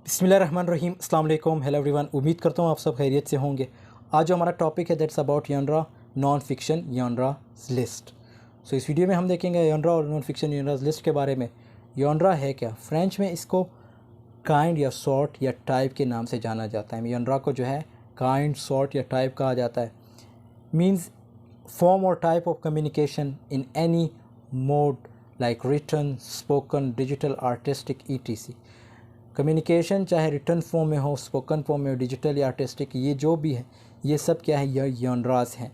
बिस्मिल्लाहिर्रहमानिर्रहीम, अस्सलाम वालेकुम, हेलो एवरीवन। उम्मीद करता हूँ आप सब खैरियत से होंगे। आज जो हमारा टॉपिक है that's about genre non fiction genre list. So इस वीडियो में हम देखेंगे यॉनरा और नॉन फिक्शन यॉनरा लिस्ट के बारे में। यॉनरा है क्या? फ्रेंच में इसको काइंड या सॉर्ट या टाइप के नाम से जाना जाता है। यॉनरा को जो है काइंड, सॉर्ट या टाइप कहा जाता है। Means form or type of communication in any mode like written, spoken, digital, artistic, etc. Communication चाहे रिटर्न फॉर्म में हो, स्पोकन फॉर्म में हो, डिजिटल या आर्टिस्टिक, ये जो भी है ये सब क्या है, ये यॉनराज हैं।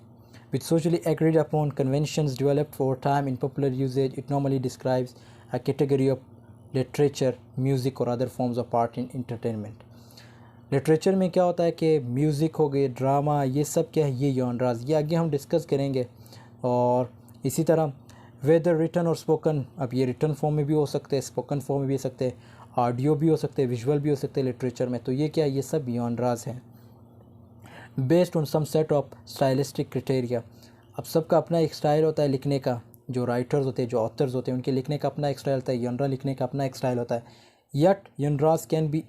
With socially agreed upon conventions developed for time in popular usages, it normally describes a category of literature, music और other forms of art in entertainment. Literature में क्या होता है कि म्यूज़िक हो गए, ड्रामा, ये सब क्या है, ये यॉनराज, ये आगे हम डिस्कस करेंगे। और इसी तरह वेदर रिटन और स्पोकन, अब ये रिटन फॉर्म में भी हो सकते हैं, स्पोकन फॉर्म में भी हो सकते हैं, ऑडियो भी हो सकते हैं, विजुअल भी हो सकते हैं लिटरेचर में। तो ये क्या है, ये सब यॉनराज हैं। Based on some set of stylistic criteria, अब सबका अपना एक स्टाइल होता है लिखने का। जो राइटर्स होते हैं, जो ऑथर्स होते हैं, उनके लिखने का अपना एक स्टाइल होता है, यॉनरा लिखने का अपना एक स्टाइल होता है। Yet genres can be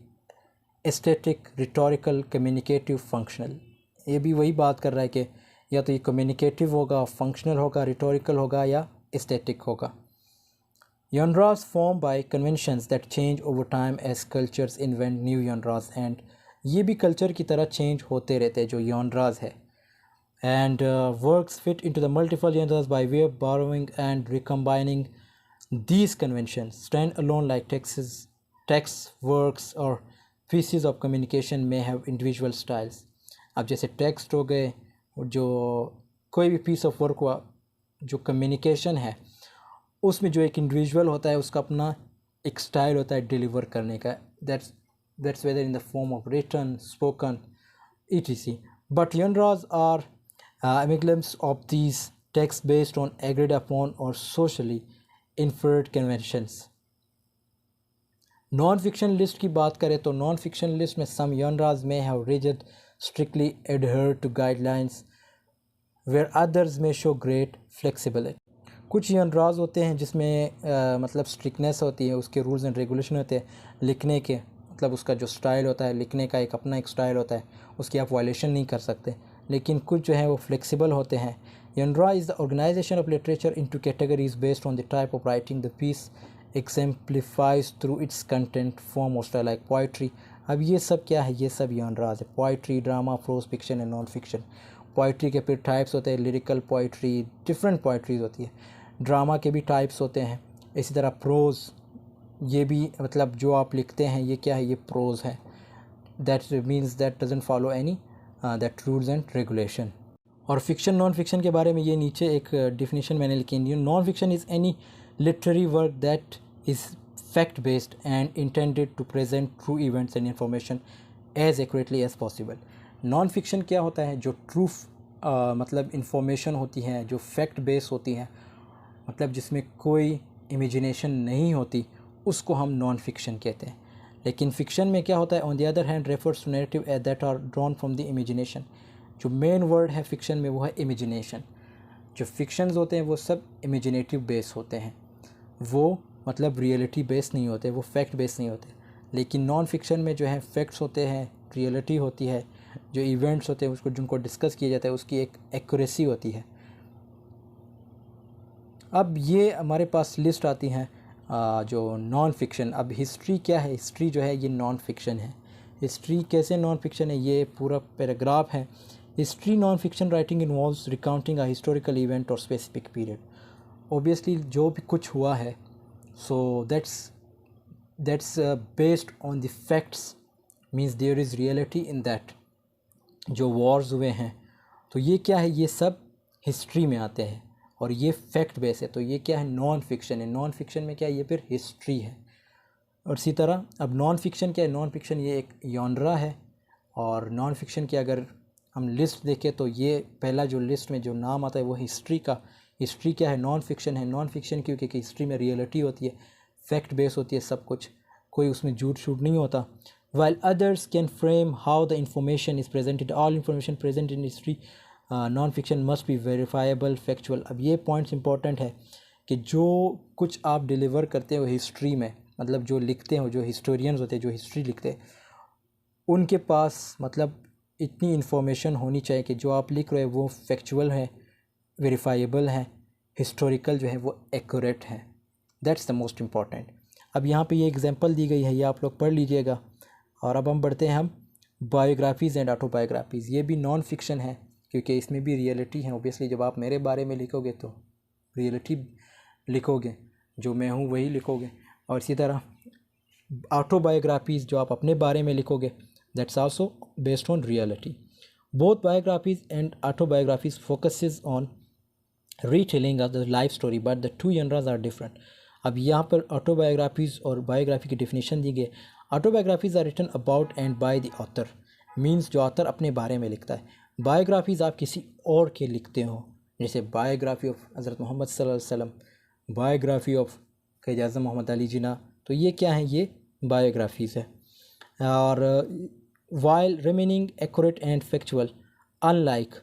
aesthetic, rhetorical, communicative, functional. ये भी वही बात कर रहा है कि या तो ये कम्युनिकेटिव होगा, फंक्शनल होगा, रिटोरिकल होगा या एस्थेटिक होगा। Genres formed by conventions that change over time as cultures invent new genres, and ये भी कल्चर की तरह चेंज होते रहते हैं जो genres है। And works fit into the multiple genres by way of borrowing and recombining these conventions. Stand alone like texts, works or pieces of communication may have individual styles. अब जैसे text हो गए, जो कोई भी पीस ऑफ वर्क हुआ, जो communication है, उसमें जो एक इंडिविजुअल होता है उसका अपना एक स्टाइल होता है डिलीवर करने का। That's whether in the form of written, spoken, etc. But genres are amalgams of these texts based on agreed upon or socially inferred conventions. Non fiction list की बात करें तो नॉन फिक्शन लिस्ट में some genres may have rigid, strictly adhere to guidelines where others may show great flexibility. कुछ जनराज होते हैं जिसमें मतलब स्ट्रिक्टनेस होती है, उसके रूल्स एंड रेगुलेशन होते हैं लिखने के, मतलब उसका जो स्टाइल होता है लिखने का, एक अपना एक स्टाइल होता है, उसकी आप वायलेशन नहीं कर सकते। लेकिन कुछ जो है वो फ्लेक्सिबल होते हैं। Genre is the organisation of literature into categories based on the type of writing the piece exemplifies through its content, form और स्टाइल, लाइक पोइट्री। अब ये सब क्या है, ये सब जनराज है। Poetry, drama, prose, fiction and non fiction. Poetry के फिर टाइप्स होते हैं, लिरिकल पोइट्री, डिफरेंट पोइट्रीज होती है। ड्रामा के भी टाइप्स होते हैं। इसी तरह प्रोज़, ये भी मतलब जो आप लिखते हैं ये क्या है, ये प्रोज़ है। That means that doesn't follow any that rules and regulation. और फिक्शन, नॉन फिक्शन के बारे में ये नीचे एक डिफिनीशन मैंने लिखी है। Non fiction is any literary work that is fact based and intended to present true events and information as accurately as possible. Non fiction क्या होता है, जो ट्रू मतलब इंफॉर्मेशन होती है, जो फैक्ट बेस होती है, मतलब जिसमें कोई इमेजिनेशन नहीं होती, उसको हम नॉन फिक्शन कहते हैं। लेकिन फ़िक्शन में क्या होता है, on the other hand refers to narrative that are drawn from the imagination. जो मेन वर्ड है फ़िक्शन में वो है इमेजिनेशन। जो फ़िक्शंस होते हैं वो सब इमेजिनेटिव बेस होते हैं, वो मतलब रियलिटी बेस नहीं होते, वो फैक्ट बेस नहीं होते। लेकिन नॉन फिक्शन में जो है फैक्ट्स होते हैं, रियलिटी होती है, जो इवेंट्स होते हैं उसको जिनको डिस्कस किया जाता है उसकी एक एक्यूरेसी होती है। अब ये हमारे पास लिस्ट आती हैं जो नॉन फिक्शन। अब हिस्ट्री क्या है, हिस्ट्री जो है ये नॉन फिक्शन है। हिस्ट्री कैसे नॉन फिक्शन है, ये पूरा पैराग्राफ है। History non fiction writing involves recounting a historical event और स्पेसिफिक पीरियड। ऑब्वियसली जो भी कुछ हुआ है, so that's based on the facts, means there is reality in that. जो वॉर्स हुए हैं तो ये क्या है, ये सब हिस्ट्री में आते हैं और ये फैक्ट बेस है। तो ये क्या है, नॉन फिक्शन है। नॉन फिक्शन में क्या है, ये फिर हिस्ट्री है। और इसी तरह अब नॉन फिक्शन क्या है, नॉन फिक्शन ये एक यॉनरा है। और नॉन फिक्शन की अगर हम लिस्ट देखें तो ये पहला जो लिस्ट में जो नाम आता है वो हिस्ट्री का। हिस्ट्री क्या है, नॉन फिक्शन है। नॉन फिक्शन क्योंकि हिस्ट्री में रियलिटी होती है, फैक्ट बेस होती है सब कुछ, कोई उसमें झूठ शूट नहीं होता। while others can frame how the information is presented, all information present in history non fiction must be verifiable, factual. अब ये पॉइंट्स इंपॉर्टेंट है कि जो कुछ आप डिलीवर करते हो हिस्ट्री में, मतलब जो लिखते हैं, जो हिस्टोरियंस होते हैं, जो हिस्ट्री लिखते हैं, उनके पास मतलब इतनी इन्फॉर्मेशन होनी चाहिए कि जो आप लिख रहे हैं वो फैक्चुअल है, वेरीफाइबल है, हिस्टोरिकल जो है वो एक्यूरेट है। That's the most important. अब यहाँ पे ये एग्जांपल दी गई है, ये आप लोग पढ़ लीजिएगा। और अब हम बढ़ते हैं हम बायोग्राफीज़ एंड ऑटोबायोग्राफीज़। ये भी नॉन फिक्शन है क्योंकि इसमें भी रियलिटी है। ओबियसली जब आप मेरे बारे में लिखोगे तो रियलिटी लिखोगे, जो मैं हूँ वही लिखोगे। और इसी तरह ऑटोबायोग्राफीज़ जो आप अपने बारे में लिखोगे, that's also based on reality. Both biographies and autobiographies focuses on retelling of the life story, but the two genres are different. अब यहाँ पर ऑटोबायोग्राफीज़ और बायोग्राफी की डेफिनेशन दी गई। Autobiographies are written about and by the author, means जो author अपने बारे में लिखता है। बायोग्राफीज़ आप किसी और के लिखते हो, जैसे बायोग्राफी ऑफ हज़रत मोहम्मद सल्लल्लाहु अलैहि वसल्लम, बायोग्राफी ऑफ क़ायद आज़म मोहम्मद अली जिन्ना। तो ये क्या है, ये बायोग्राफीज़ है। और while remaining accurate and factual, unlike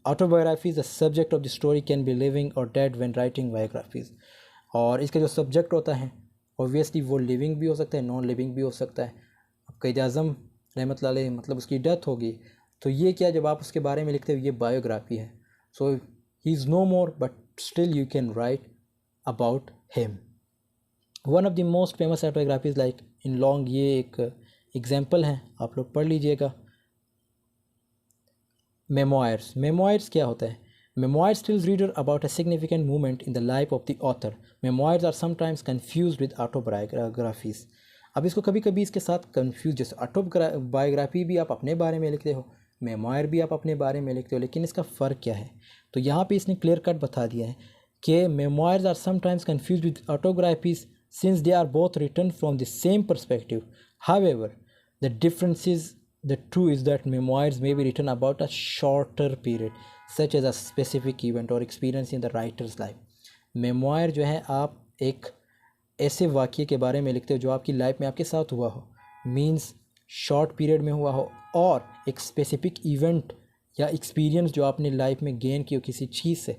autobiographies, the subject of the story can be living or dead when writing biographies। और इसका जो सब्जेक्ट होता है ऑब्वियसली वो लिविंग भी हो सकता है, नॉन लिविंग भी हो सकता है। अब क़ायद आज़म रहमतुल्लाह अलैह मतलब उसकी डेथ होगी, तो ये क्या, जब आप उसके बारे में लिखते हो ये बायोग्राफी है। So he is no more but still you can write about him. One of the most famous autobiographies like in long, ये एक एग्जाम्पल है, आप लोग पढ़ लीजिएगा। मेमोयर्स, मेमोयर्स क्या होता है? Memoirs tells reader about a significant moment in the life of the author. Memoirs are sometimes confused with autobiographies। अब इसको कभी कभी इसके साथ कंफ्यूज, जैसे ऑटोबायोग्राफी भी आप अपने बारे में लिखते हो, मेमोयर भी आप अपने बारे में लिखते हो, लेकिन इसका फ़र्क क्या है? तो यहाँ पे इसने क्लियर कट बता दिया है कि memoirs are sometimes confused with autobiographies since they are both written from the same perspective. However, the the true is that memoirs may be written about a shorter period, such as a specific event or experience in the writer's life। Memoir जो है आप एक ऐसे वाक़ये के बारे में लिखते हो जो आपकी लाइफ में आपके साथ हुआ हो, मींस शॉर्ट पीरियड में हुआ हो, और एक स्पेसिफिक इवेंट या एक्सपीरियंस जो आपने लाइफ में गेन की हो किसी चीज़ से,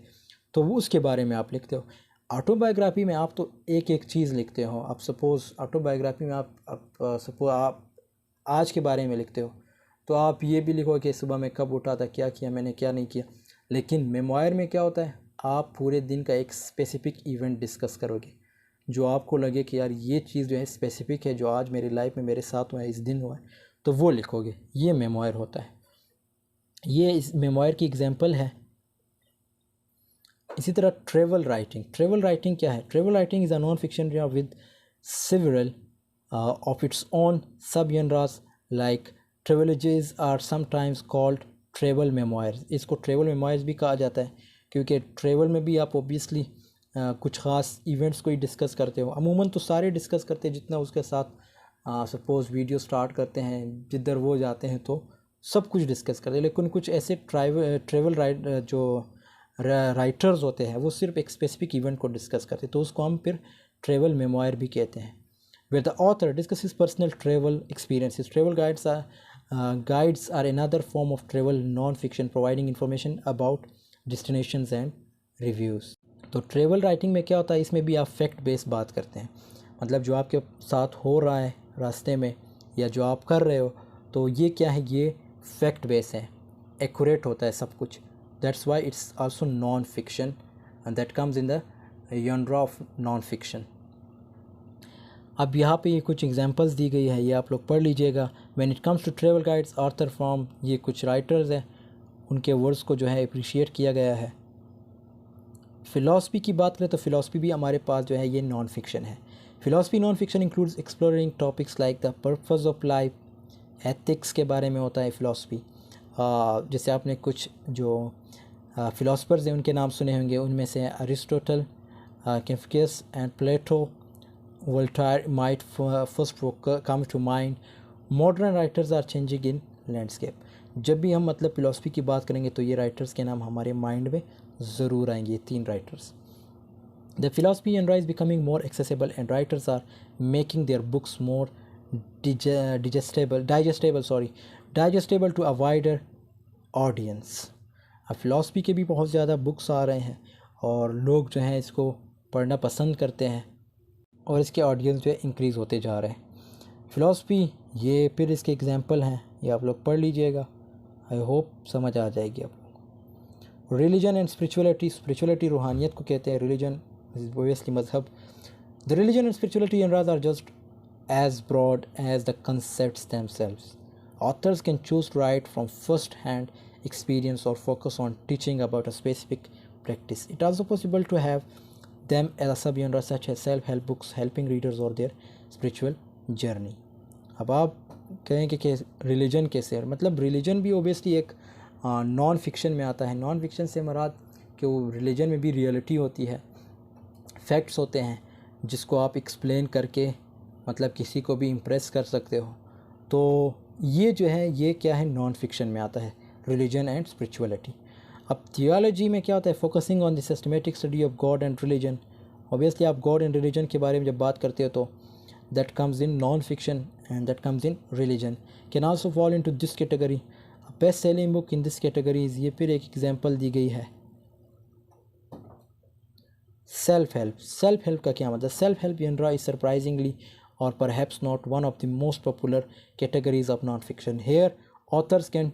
तो वो उसके बारे में आप लिखते हो। ऑटोबायोग्राफी में आप तो एक एक चीज़ लिखते हो। आप सपोज़ ऑटोबायोग्राफी में आप आज के बारे में लिखते हो, तो आप ये भी लिखो कि सुबह मैं कब उठा था, क्या किया मैंने, क्या नहीं किया। लेकिन मेमोयर में क्या होता है, आप पूरे दिन का एक स्पेसिफिक इवेंट डिस्कस करोगे, जो आपको लगे कि यार ये चीज़ जो है स्पेसिफिक है, जो आज मेरी लाइफ में मेरे साथ हुआ है, इस दिन हुआ है, तो वो लिखोगे। ये मेमोयर होता है। ये इस मेमोयर की एग्जांपल है। इसी तरह ट्रेवल राइटिंग। ट्रेवल राइटिंग क्या है? Travel writing is a non fiction with several of its own subgenres, like travelogies are sometimes called travel memoirs। इसको ट्रेवल मेमोयर्स भी कहा जाता है क्योंकि ट्रेवल में भी आप ओबियसली कुछ ख़ास इवेंट्स को ही डिस्कस करते हो। अमूमन तो सारे डिस्कस करते हैं, जितना उसके साथ सपोज़ वीडियो स्टार्ट करते हैं, जिधर वो जाते हैं तो सब कुछ डिस्कस करते हैं। लेकिन कुछ ऐसे ट्रेवल जो राइटर्स होते हैं वो सिर्फ एक स्पेसिफिक इवेंट को डिस्कस करते हैं, तो उसको हम फिर ट्रेवल मेमोयर भी कहते हैं। where the author discusses personal travel experiences। Travel guides are another form of travel non-fiction, providing information about destinations and reviews। तो ट्रेवल राइटिंग में क्या होता है, इसमें भी आप फैक्ट बेस्ड बात करते हैं, मतलब जो आपके साथ हो रहा है रास्ते में या जो आप कर रहे हो, तो ये क्या है, ये फैक्ट बेस है, एक्यूरेट होता है सब कुछ। That's why it's also known fiction and that comes in the genre of non fiction. अब यहाँ पे ये कुछ एग्जांपल्स दी गई है, ये आप लोग पढ़ लीजिएगा। When it comes to travel guides author from, ये कुछ राइटर्स हैं, उनके वर्ड्स को जो है अप्रिशिएट किया गया है। फ़िलासफ़ी की बात करें तो फ़िलासफ़ी भी हमारे पास जो है ये नॉन फिक्शन है। Philosophy non fiction includes exploring topics like the purpose of life, ethics के बारे में होता है फ़िलासफ़ी। जैसे आपने कुछ जो फ़िलासफ़र्स हैं उनके नाम सुने होंगे, उनमें से Aristotle, Confucius and Plato, Voltaire might first come to mind। Modern writers are changing in landscape। जब भी हम मतलब फ़िलासफ़ी की बात करेंगे तो ये राइटर्स के नाम हमारे माइंड में ज़रूर आएंगे, ये 3 writers. The philosophy genre is becoming more accessible and writers are making their books more digestible to a wider audience। अब फ़िलासफ़ी के भी बहुत ज़्यादा बुक्स आ रहे हैं और लोग जो हैं इसको पढ़ना पसंद करते हैं। और इसके ऑडियंस जो है इंक्रीज़ होते जा रहे हैं। फ़िलासफ़ी, ये फिर इसके एग्जांपल हैं, ये आप लोग पढ़ लीजिएगा, आई होप समझ आ जाएगी आपको। रिलीजन एंड स्पिरिचुअलिटी, स्पिरिचुअलिटी रूहानियत को कहते हैं, रिलीजन ओबियसली मज़हब। The religion and spirituality genres are just as broad as the concepts themselves. Authors can choose to write from first-hand experience or focus on teaching about a specific practice. It is also possible to have them as a subgenre such as self-help books helping readers or their spiritual journey. अब आप कहेंगे कि religion कैसे है, मतलब religion भी obviously एक non fiction में आता है। नॉन फिक्शन से मुराद कि वो रिलीजन में भी रियलिटी होती है, फैक्ट्स होते हैं जिसको आप एक्सप्लेन करके मतलब किसी को भी इम्प्रेस कर सकते हो। तो ये जो है ये क्या है, नॉन फिक्शन में आता है, रिलीजन एंड स्पिरिचुअलिटी। अब थियोलॉजी में क्या होता है, focusing on the systematic study of God and religion. Obviously आप गॉड एंड रिलीजन के बारे में जब बात करते हो तो that comes in non fiction and that comes in religion, can also fall into this category. Best selling book in this categories, ये फिर एक एग्जांपल दी गई है। सेल्फ हेल्प, सेल्फ हेल्प का क्या मतलब, self help genre is surprisingly or perhaps not one of the most popular categories of non-fiction. Here, authors can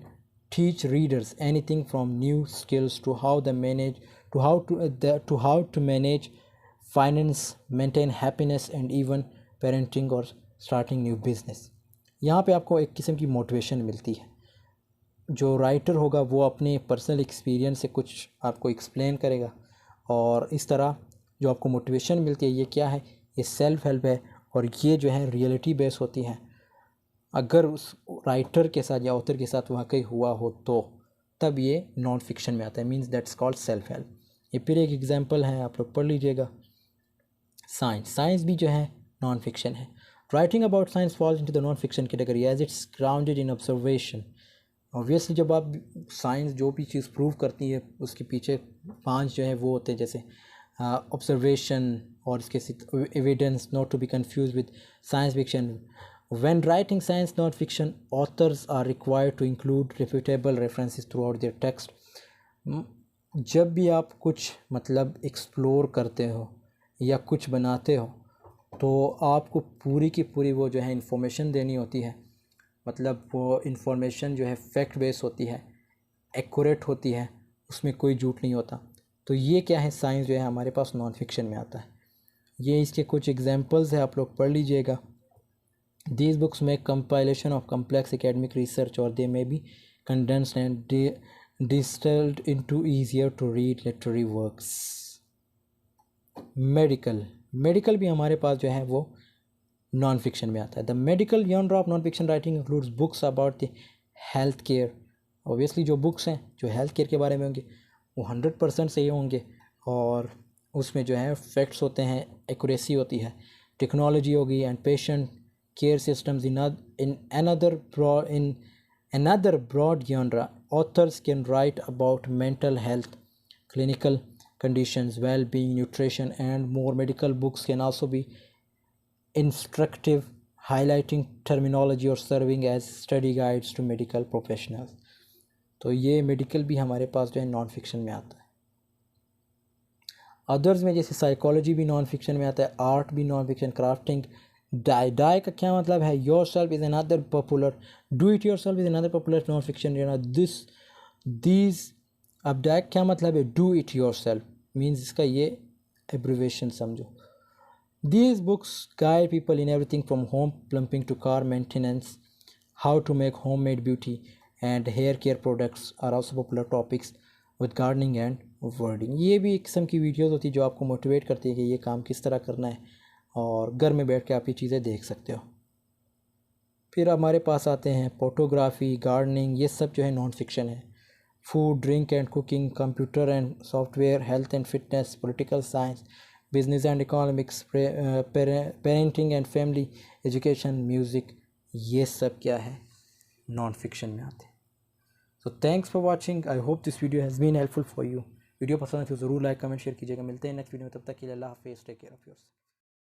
teach readers anything from new skills to how to manage finance, maintain happiness, and even parenting or starting new business. यहाँ पे आपको एक किस्म की motivation मिलती है। जो writer होगा वो अपने पर्सनल एक्सपीरियंस से कुछ आपको एक्सप्लेन करेगा, और इस तरह जो आपको मोटिवेशन मिलती है, ये क्या है, ये सेल्फ हेल्प है, और ये जो है रियलिटी बेस होती है। अगर उस राइटर के साथ या ऑथर के साथ वाकई हुआ हो तो तब ये नॉन फिक्शन में आता है, means that's called self help. ये फिर एक एग्जांपल है, आप लोग पढ़ लीजिएगा। साइंस, साइंस भी जो है नॉन फिक्शन है। Writing about science falls into the non fiction category as it's grounded in observation. Obviously जब आप साइंस जो भी चीज़ प्रूव करती है उसके पीछे 5 जो है वो होते हैं, जैसे ऑब्जर्वेशन और इसके evidence, not to be confuse with science fiction. When writing science non fiction, authors are required to include refutable references throughout their text. जब भी आप कुछ मतलब एक्सप्लोर करते हो या कुछ बनाते हो तो आपको पूरी की पूरी वो जो है इंफॉर्मेशन देनी होती है, मतलब वो इंफॉर्मेशन जो है फैक्ट बेस होती है, एक्यूरेट होती है, उसमें कोई झूठ नहीं होता। तो ये क्या है, साइंस जो है हमारे पास नॉन फिक्शन में आता है। ये इसके कुछ एग्जांपल्स है, आप लोग पढ़ लीजिएगा। These books make compilation of complex academic research और they may be condensed and distilled into easier to read literary works. Medical, medical भी हमारे पास जो है वो नॉन फिक्शन में आता है। The medical genre of non fiction writing includes books about the health care. Obviously जो बुक्स हैं जो हेल्थ केयर के बारे में होंगे वो 100% सही होंगे, और उसमें जो है फैक्ट्स होते हैं, एक्यूरेसी होती है, टेक्नोलॉजी होगी, and patient care systems in another broad genre. Authors can write about mental health, clinical conditions, well-being, nutrition, and more. Medical books can also be instructive, highlighting terminology or serving as study guides to medical professionals. तो ये medical भी हमारे पास जो है non fiction में आता है। Others में जैसे साइकोलॉजी भी नॉन फिक्शन में आता है, आर्ट भी नॉन फिक्शन, क्राफ्टिंग। डाई, डाई का क्या मतलब है, yourself is another popular, do it yourself is another popular non fiction. This अब डाई क्या मतलब है, do it yourself means इसका ये एब्रीवेशन समझो। These books guide people in everything from home plumbing to car maintenance, how to make homemade beauty, and hair care products are also popular topics with gardening and wording. ये भी एक किस्म की videos होती है जो आपको मोटिवेट करती है कि ये काम किस तरह करना है, और घर में बैठ के आप ये चीज़ें देख सकते हो। फिर हमारे पास आते हैं फोटोग्राफी, गार्डनिंग, ये सब जो है नॉन फिक्शन है। Food, drink and cooking, computer and software, health and fitness, political science, business and economics, parenting and family, education, music, ये सब क्या है नॉन फिक्शन में आते हैं। So thanks for watching, I hope this video has been helpful for you. Video पसंद है तो ज़रूर लाइक कमेंट शेयर कीजिएगा। मिलते हैं नेक्स्ट वीडियो में, तब तक के लिए अल्लाह हाफिज़, टेक केयर ऑफ़ योरसेल्फ।